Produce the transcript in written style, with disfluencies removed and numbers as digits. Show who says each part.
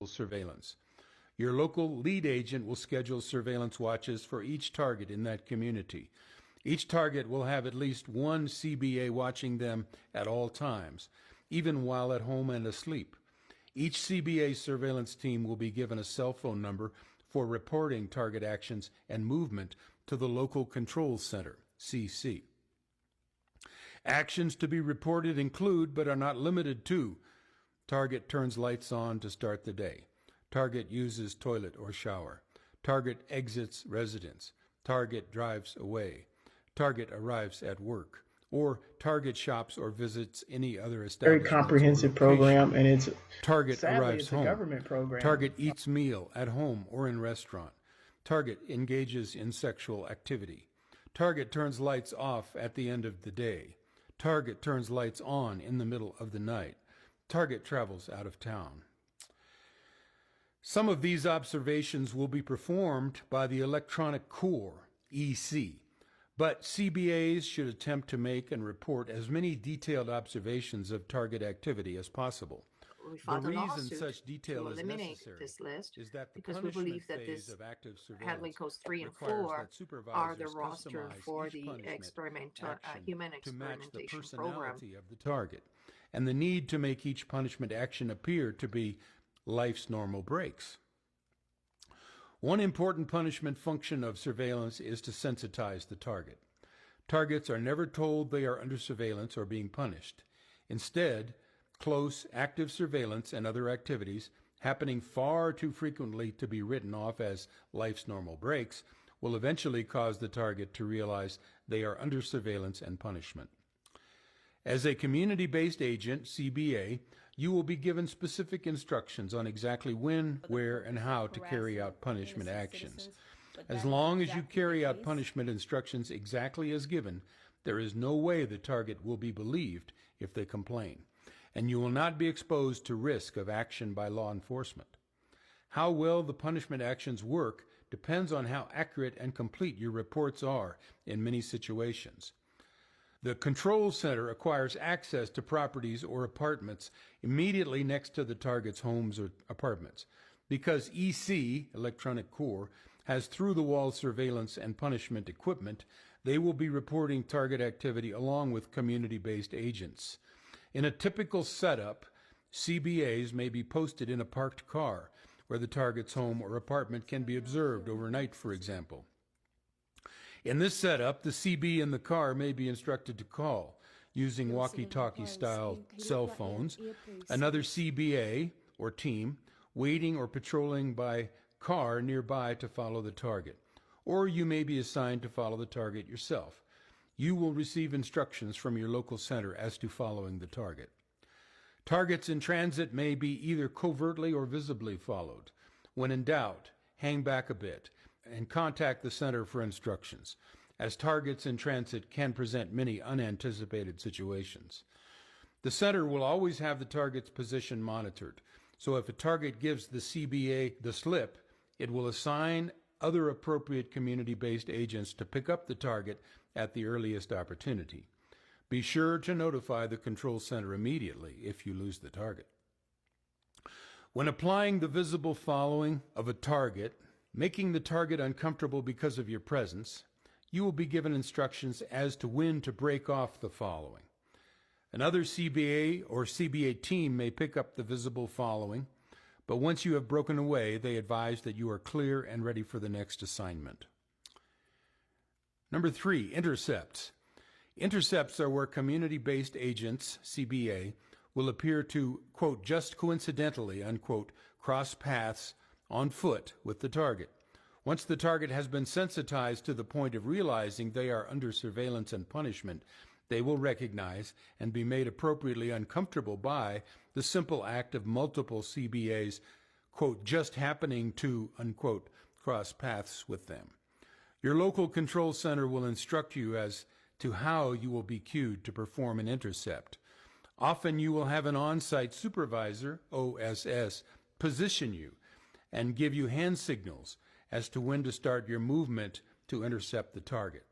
Speaker 1: surveillance. Your local lead agent will schedule surveillance watches for each target in that community. Each target will have at least one CBA watching them at all times, even while at home and asleep. Each CBA surveillance team will be given a cell phone number for reporting target actions and movement to the Local Control Center, CC. Actions to be reported include, but are not limited to, target turns lights on to start the day. Target uses toilet or shower. Target exits residence. Target drives away. Target arrives at work. Or target shops or visits any other establishment.
Speaker 2: Very comprehensive program, and it's
Speaker 1: target
Speaker 2: sadly,
Speaker 1: arrives
Speaker 2: it's
Speaker 1: home.
Speaker 2: a government program.
Speaker 1: Target eats meal at home or in restaurant. Target engages in sexual activity. Target turns lights off at the end of the day. Target turns lights on in the middle of the night. Target travels out of town. Some of these observations will be performed by the Electronic Core, EC, but CBAs should attempt to make and report as many detailed observations of target activity as possible.
Speaker 3: We filed
Speaker 1: the
Speaker 3: a
Speaker 1: reason
Speaker 3: lawsuit
Speaker 1: such detail
Speaker 3: to
Speaker 1: is
Speaker 3: eliminate
Speaker 1: necessary
Speaker 3: this list
Speaker 1: is that the
Speaker 3: because we believe that
Speaker 1: phase
Speaker 3: this
Speaker 1: of active
Speaker 3: handling
Speaker 1: surveillance
Speaker 3: codes 3 and
Speaker 1: requires
Speaker 3: 4
Speaker 1: that supervisors
Speaker 3: are the roster
Speaker 1: customize
Speaker 3: for
Speaker 1: each
Speaker 3: the
Speaker 1: punishment action
Speaker 3: human
Speaker 1: to match the
Speaker 3: experimentation program.
Speaker 1: personality of the target, and the need to make each punishment action appear to be life's normal breaks. One important punishment function of surveillance is to sensitize the target. Targets are never told they are under surveillance or being punished. Instead, close, active surveillance and other activities, happening far too frequently to be written off as life's normal breaks, will eventually cause the target to realize they are under surveillance and punishment. As a community-based agent, CBA, you will be given specific instructions on exactly when, where, and how to carry out punishment actions. As long as you carry out punishment instructions exactly as given, there is no way the target will be believed if they complain, and you will not be exposed to risk of action by law enforcement. How well the punishment actions work depends on how accurate and complete your reports are in many situations. The control center acquires access to properties or apartments immediately next to the target's homes or apartments. Because EC, Electronic Core, has through-the-wall surveillance and punishment equipment, they will be reporting target activity along with community-based agents. In a typical setup, CBAs may be posted in a parked car where the target's home or apartment can be observed overnight, for example. In this setup, the CB in the car may be instructed to call using walkie-talkie style cell phones, another CBA or team waiting or patrolling by car nearby to follow the target, or you may be assigned to follow the target yourself. You will receive instructions from your local center as to following the target. Targets in transit may be either covertly or visibly followed. When in doubt, hang back a bit and contact the center for instructions, as targets in transit can present many unanticipated situations. The center will always have the target's position monitored, so if a target gives the CBA the slip, it will assign other appropriate community-based agents to pick up the target at the earliest opportunity. Be sure to notify the control center immediately if you lose the target. When applying the visible following of a target, making the target uncomfortable because of your presence, you will be given instructions as to when to break off the following. Another CBA or CBA team may pick up the visible following, but once you have broken away, they advise that you are clear and ready for the next assignment. Number 3, intercepts. Intercepts are where community-based agents, CBA, will appear to, quote, just coincidentally, unquote, cross paths on foot with the target. Once the target has been sensitized to the point of realizing they are under surveillance and punishment, they will recognize and be made appropriately uncomfortable by the simple act of multiple CBAs, quote, just happening to, unquote, cross paths with them. Your local control center will instruct you as to how you will be cued to perform an intercept. Often you will have an on-site supervisor, OSS, position you and give you hand signals as to when to start your movement to intercept the target.